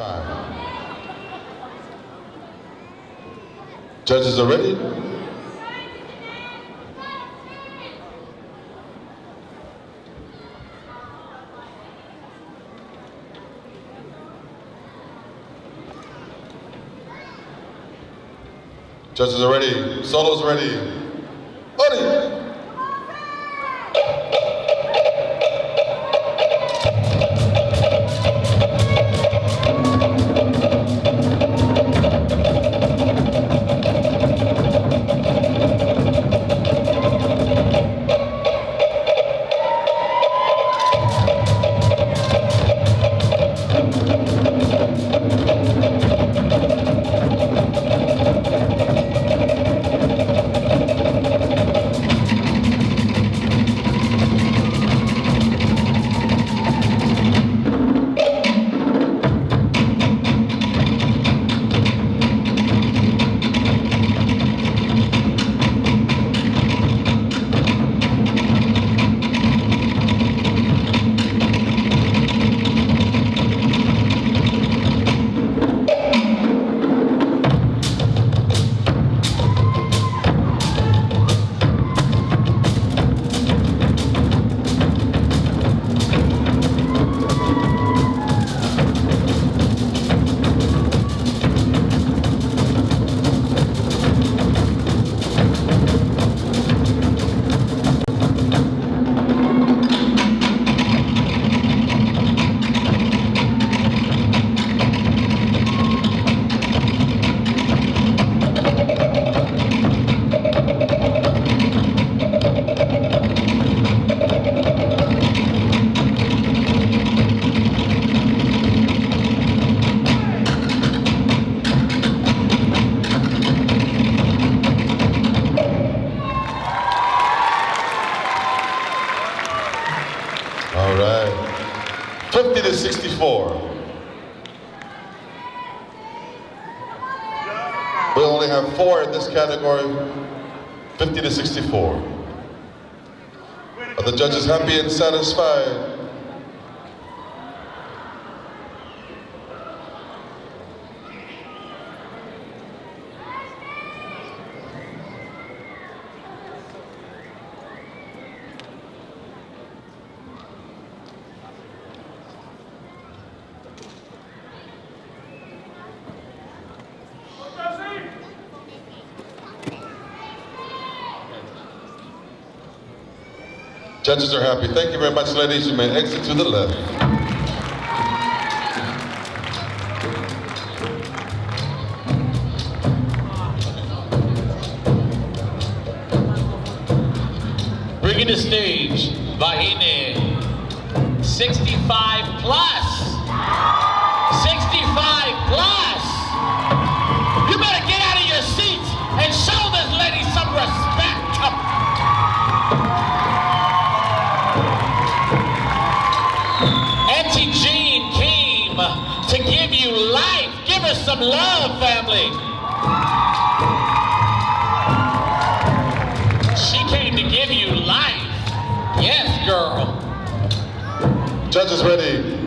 time. Judges are ready? Judges are ready. Solos ready. Ready. All right, 50 to 64. We only have 4 in this category, 50 to 64. Are the judges happy and satisfied? Judges are happy. Thank you very much, ladies. You may exit to the left. Bringing the stage, Vahine, 65 plus. 65 plus. You better get out of your seats and show this lady some respect. Auntie Jean came to give you life. Give her some love, family. She came to give you life. Yes, girl. Judges ready.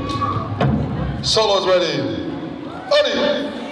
Solos ready. Ready.